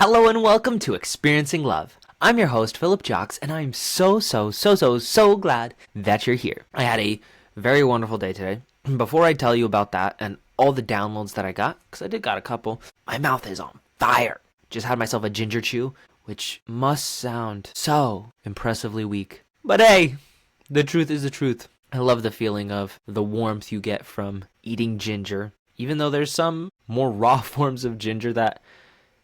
Hello and welcome to Experiencing Love. I'm your host, Philip Jocks, and I'm so glad that you're here. I had a very wonderful day today. Before I tell you about that and all the downloads that I got, because I did got a couple, my mouth is on fire. Just had myself a ginger chew, which must sound so impressively weak. But hey, the truth is the truth. I love the feeling of the warmth you get from eating ginger, even though there's some more raw forms of ginger that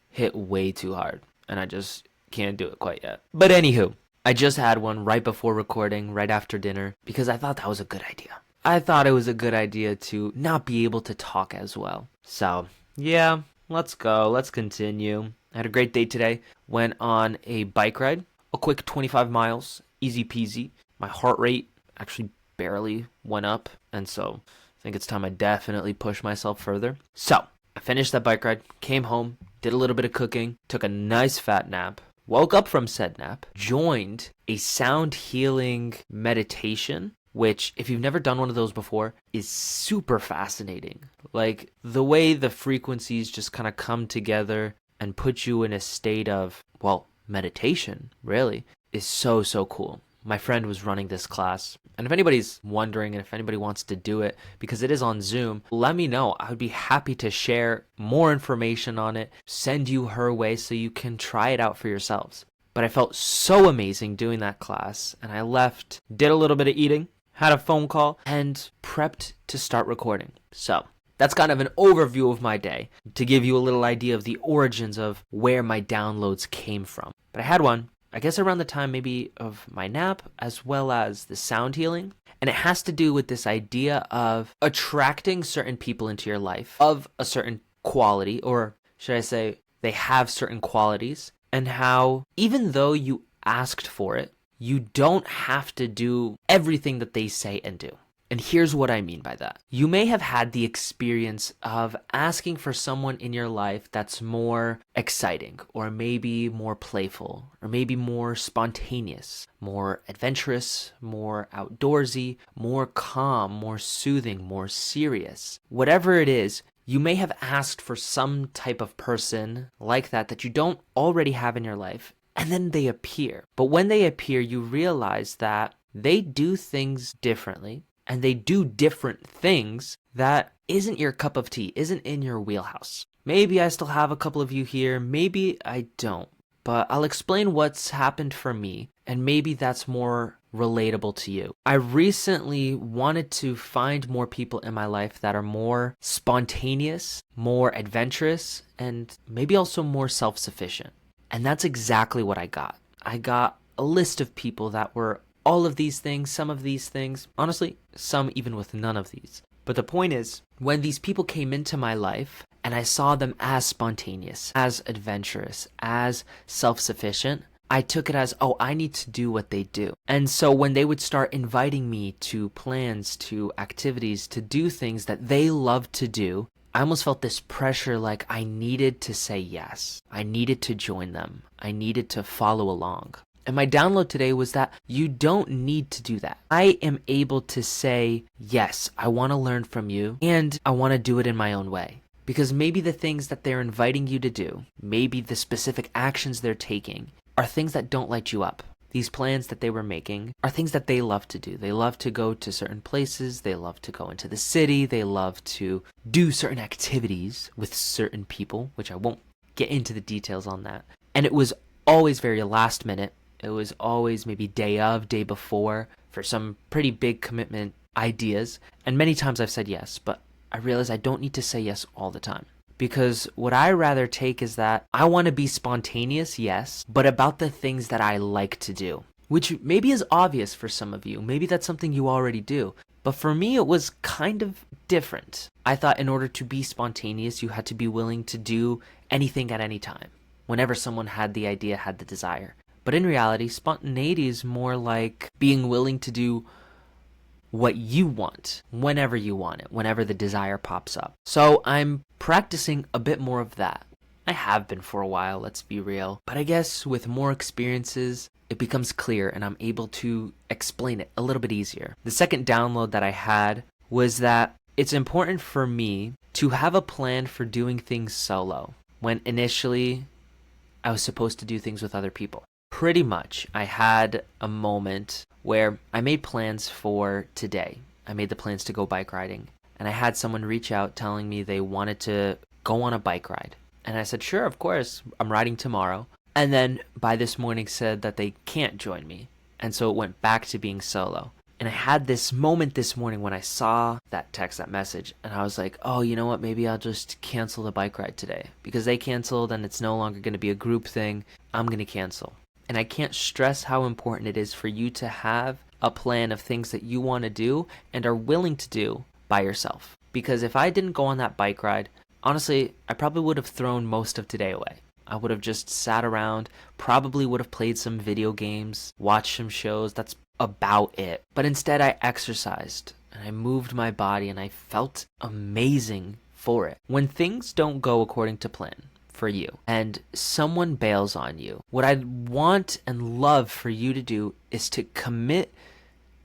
hit way too hard, and I just can't do it quite yet. But anywho, I just had one right before recording, right after dinner, because I thought that was a good idea. I thought it was a good idea to not be able to talk as well. So, yeah, let's go. Let's continue. I had a great day today. Went on a bike ride, a quick 25 miles, easy peasy. My heart rate actually barely went up, and so I think it's time I definitely push myself further. So, I finished that bike ride, came home, did a little bit of cooking, took a nice fat nap, woke up from said nap, joined a sound healing meditation, which, if you've never done one of those before, is super fascinating. Like, the way the frequencies just kind of come together and put you in a state of, well, meditation, really, is so cool. My friend was running this class, and if anybody's wondering and if anybody wants to do it, because it is on Zoom, let me know. I would be happy to share more information on it, send you her way so you can try it out for yourselves. But I felt so amazing doing that class, and I left, did a little bit of eating, had a phone call, and prepped to start recording. So that's kind of an overview of my day to give you a little idea of the origins of where my downloads came from. But I had one, I guess around the time maybe of my nap, as well as the sound healing. And it has to do with this idea of attracting certain people into your life of a certain quality, or should I say they have certain qualities, and how even though you asked for it, you don't have to do everything that they say and do. And here's what I mean by that. You may have had the experience of asking for someone in your life that's more exciting, or maybe more playful, or maybe more spontaneous, more adventurous, more outdoorsy, more calm, more soothing, more serious. Whatever it is, you may have asked for some type of person like that you don't already have in your life, and then they appear. But when they appear, you realize that they do things differently, and they do different things that isn't your cup of tea, isn't in your wheelhouse. Maybe I still have a couple of you here, maybe I don't. But I'll explain what's happened for me, and maybe that's more relatable to you. I recently wanted to find more people in my life that are more spontaneous, more adventurous, and maybe also more self-sufficient. And that's exactly what I got. I got a list of people that were all of these things, some of these things, honestly, some even with none of these. But the point is, when these people came into my life and I saw them as spontaneous, as adventurous, as self-sufficient, I took it as, oh, I need to do what they do. And so when they would start inviting me to plans, to activities, to do things that they love to do, I almost felt this pressure, like I needed to say yes. I needed to join them. I needed to follow along. And my download today was that you don't need to do that. I am able to say, yes, I want to learn from you, and I want to do it in my own way. Because maybe the things that they're inviting you to do, maybe the specific actions they're taking, are things that don't light you up. These plans that they were making are things that they love to do. They love to go to certain places. They love to go into the city. They love to do certain activities with certain people, which I won't get into the details on that. And it was always very last minute. It was always maybe day of, day before, for some pretty big commitment ideas. And many times I've said yes, but I realize I don't need to say yes all the time. Because what I rather take is that I want to be spontaneous, yes, but about the things that I like to do. Which maybe is obvious for some of you. Maybe that's something you already do. But for me, it was kind of different. I thought in order to be spontaneous, you had to be willing to do anything at any time. Whenever someone had the idea, had the desire. But in reality, spontaneity is more like being willing to do what you want, whenever you want it, whenever the desire pops up. So I'm practicing a bit more of that. I have been for a while, let's be real. But I guess with more experiences, it becomes clear and I'm able to explain it a little bit easier. The second download that I had was that it's important for me to have a plan for doing things solo. When initially I was supposed to do things with other people. Pretty much, I had a moment where I made plans for today. I made the plans to go bike riding, and I had someone reach out telling me they wanted to go on a bike ride. And I said, sure, of course, I'm riding tomorrow. And then by this morning said that they can't join me. And so it went back to being solo. And I had this moment this morning when I saw that text, that message, and I was like, oh, you know what? Maybe I'll just cancel the bike ride today because they canceled and it's no longer going to be a group thing. I'm going to cancel. And I can't stress how important it is for you to have a plan of things that you want to do and are willing to do by yourself. Because if I didn't go on that bike ride, honestly, I probably would have thrown most of today away. I would have just sat around, probably would have played some video games, watched some shows. That's about it. But instead I exercised and I moved my body and I felt amazing for it. When things don't go according to plan for you and someone bails on you, what I want and love for you to do is to commit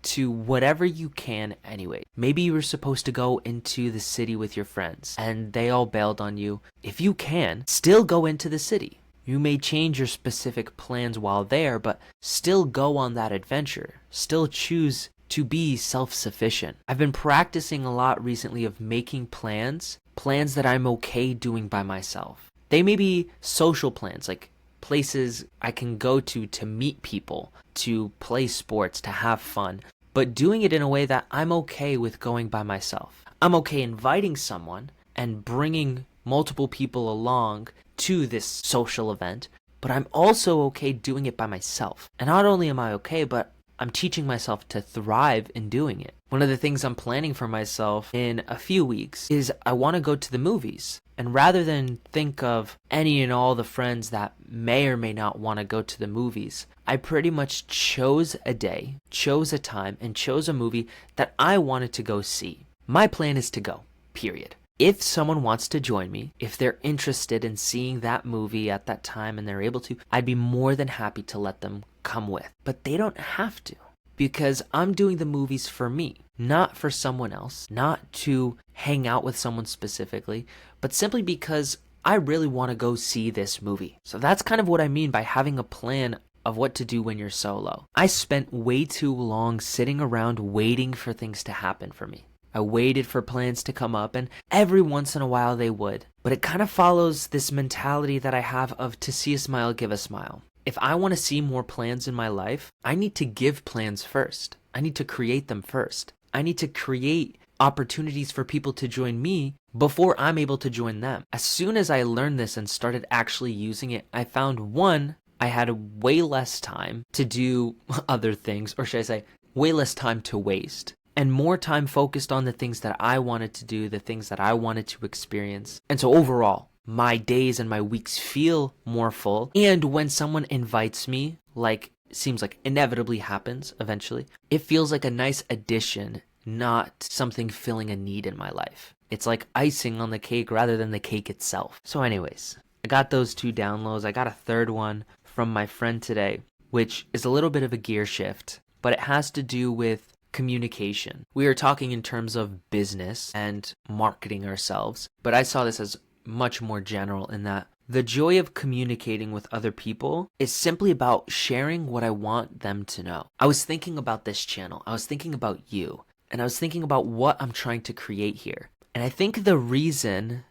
to whatever you can anyway. Maybe you were supposed to go into the city with your friends and they all bailed on you. If you can, still go into the city. You may change your specific plans while there, but still go on that adventure. Still choose to be self-sufficient. I've been practicing a lot recently of making plans that I'm okay doing by myself. They may be social plans, like places I can go to meet people, to play sports, to have fun, but doing it in a way that I'm okay with going by myself. I'm okay inviting someone and bringing multiple people along to this social event, but I'm also okay doing it by myself. And not only am I okay, but I'm teaching myself to thrive in doing it. One of the things I'm planning for myself in a few weeks is I want to go to the movies. And rather than think of any and all the friends that may or may not want to go to the movies, I pretty much chose a day, chose a time, and chose a movie that I wanted to go see. My plan is to go, period. If someone wants to join me, if they're interested in seeing that movie at that time and they're able to, I'd be more than happy to let them come with. But they don't have to, because I'm doing the movies for me, not for someone else, not to hang out with someone specifically, but simply because I really want to go see this movie. So that's kind of what I mean by having a plan of what to do when you're solo. I spent way too long sitting around waiting for things to happen for me. I waited for plans to come up, and every once in a while they would. But it kind of follows this mentality that I have of to see a smile, give a smile. If I want to see more plans in my life, I need to give plans first. I need to create them first. I need to create opportunities for people to join me before I'm able to join them. As soon as I learned this and started actually using it, I found one, I had way less time to do other things, or should I say, way less time to waste. And more time focused on the things that I wanted to do, the things that I wanted to experience. And so overall, my days and my weeks feel more full. And when someone invites me, like seems like inevitably happens eventually, it feels like a nice addition, not something filling a need in my life. It's like icing on the cake rather than the cake itself. So anyways, I got those 2 downloads. I got a third one from my friend today, which is a little bit of a gear shift, but it has to do with communication. We are talking in terms of business and marketing ourselves, but I saw this as much more general in that the joy of communicating with other people is simply about sharing what I want them to know. I was thinking about this channel. I was thinking about you, and I was thinking about what I'm trying to create here. And I think the reason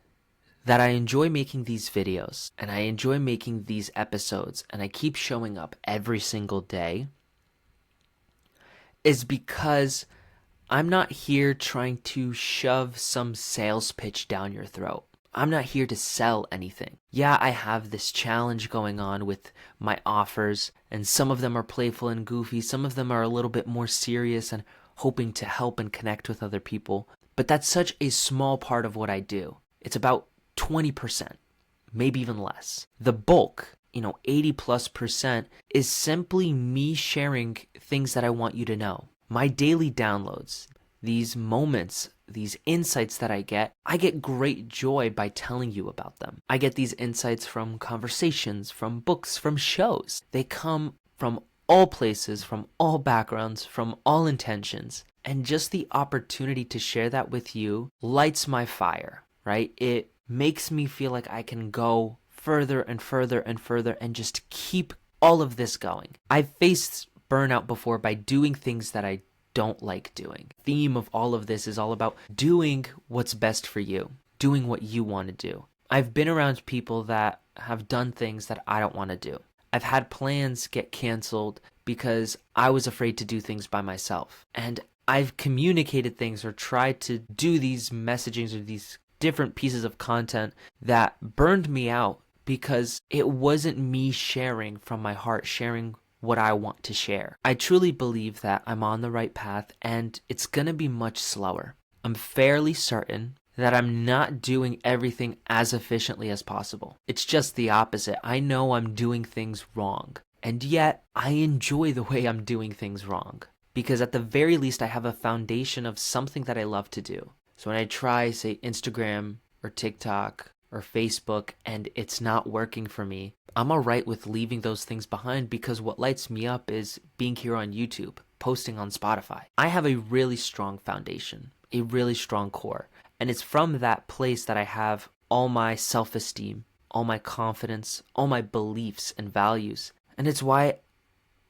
that I enjoy making these videos and I enjoy making these episodes and I keep showing up every single day is because I'm not here trying to shove some sales pitch down your throat. I'm not here to sell anything. Yeah, I have this challenge going on with my offers, and some of them are playful and goofy. Some of them are a little bit more serious and hoping to help and connect with other people. But that's such a small part of what I do. It's about 20%, maybe even less. The bulk, 80+% is simply me sharing things that I want you to know. My daily downloads, these moments, these insights that I get great joy by telling you about them. I get these insights from conversations, from books, from shows. They come from all places, from all backgrounds, from all intentions. And just the opportunity to share that with you lights my fire, right? It makes me feel like I can go further and further and further and just keep all of this going. I've faced burnout before by doing things that I don't like doing. The theme of all of this is all about doing what's best for you, doing what you want to do. I've been around people that have done things that I don't want to do. I've had plans get canceled because I was afraid to do things by myself. And I've communicated things or tried to do these messagings or these different pieces of content that burned me out because it wasn't me sharing from my heart, sharing what I want to share. I truly believe that I'm on the right path and it's going to be much slower. I'm fairly certain that I'm not doing everything as efficiently as possible. It's just the opposite. I know I'm doing things wrong, and yet I enjoy the way I'm doing things wrong because at the very least I have a foundation of something that I love to do. So when I try, say, Instagram or TikTok or Facebook and it's not working for me, I'm all right with leaving those things behind because what lights me up is being here on YouTube, posting on Spotify. I have a really strong foundation, a really strong core. And it's from that place that I have all my self-esteem, all my confidence, all my beliefs and values. And it's why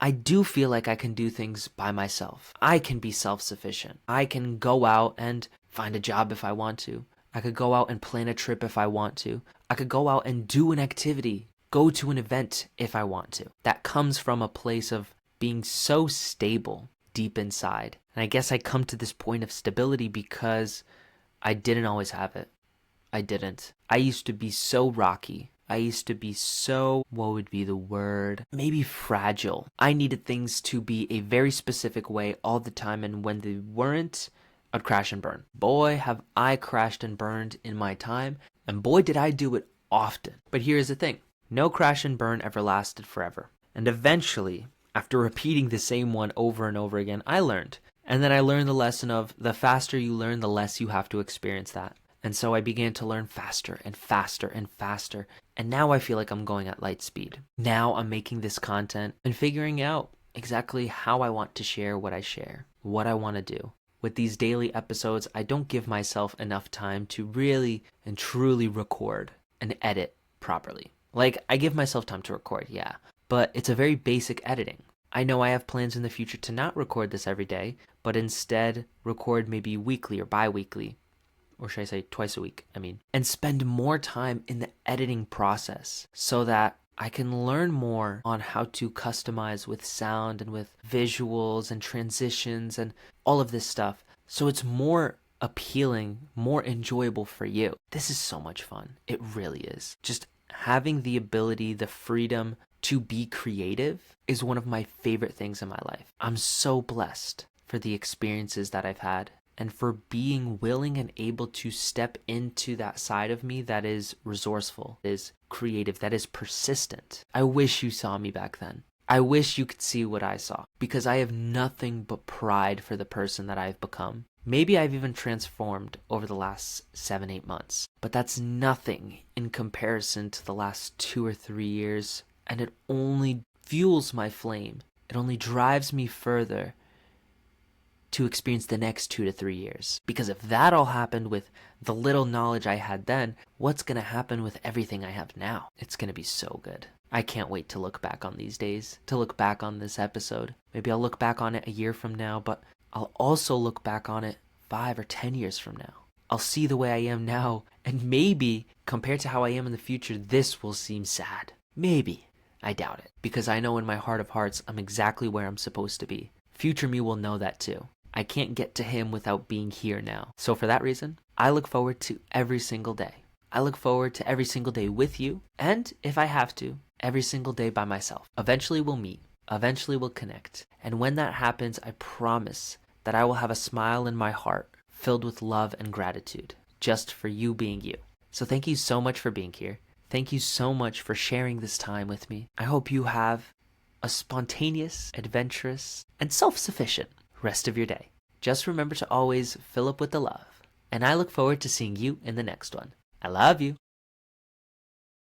I do feel like I can do things by myself. I can be self-sufficient. I can go out and find a job if I want to. I could go out and plan a trip if I want to. I could go out and do an activity, go to an event if I want to. That comes from a place of being so stable deep inside. And I guess I come to this point of stability because I didn't always have it. I didn't. I used to be so rocky. I used to be so, what would be the word? Maybe fragile. I needed things to be a very specific way all the time, and when they weren't, I'd crash and burn. Boy, have I crashed and burned in my time, and boy, did I do it often. But here's the thing. No crash and burn ever lasted forever. And eventually, after repeating the same one over and over again, I learned. And then I learned the lesson of the faster you learn, the less you have to experience that. And so I began to learn faster and faster and faster. And now I feel like I'm going at light speed. Now I'm making this content and figuring out exactly how I want to share what I share, what I want to do. With these daily episodes, I don't give myself enough time to really and truly record and edit properly. Like, I give myself time to record, yeah, but it's a very basic editing. I know I have plans in the future to not record this every day, but instead record maybe weekly or bi-weekly, or should I say twice a week, and spend more time in the editing process so that I can learn more on how to customize with sound and with visuals and transitions and all of this stuff so it's more appealing, more enjoyable for you. This is so much fun. It really is. Just having the ability, the freedom to be creative is one of my favorite things in my life. I'm so blessed for the experiences that I've had and for being willing and able to step into that side of me that is resourceful, that is creative, that is persistent. I wish you saw me back then. I wish you could see what I saw because I have nothing but pride for the person that I've become. Maybe I've even transformed over the last 7-8 months, but that's nothing in comparison to the last 2 or 3 years. And it only fuels my flame. It only drives me further to experience the next 2 to 3 years. Because if that all happened with the little knowledge I had then, what's going to happen with everything I have now? It's going to be so good. I can't wait to look back on these days, to look back on this episode. Maybe I'll look back on it a year from now, but I'll also look back on it 5 or 10 years from now. I'll see the way I am now, and maybe compared to how I am in the future, this will seem sad. Maybe. I doubt it, because I know in my heart of hearts I'm exactly where I'm supposed to be. Future me will know that too. I can't get to him without being here now. So for that reason, I look forward to every single day. I look forward to every single day with you, and if I have to, every single day by myself. Eventually we'll meet. Eventually we'll connect. And when that happens, I promise that I will have a smile in my heart filled with love and gratitude, just for you being you. So thank you so much for being here. Thank you so much for sharing this time with me. I hope you have a spontaneous, adventurous, and self-sufficient rest of your day. Just remember to always fill up with the love. And I look forward to seeing you in the next one. I love you.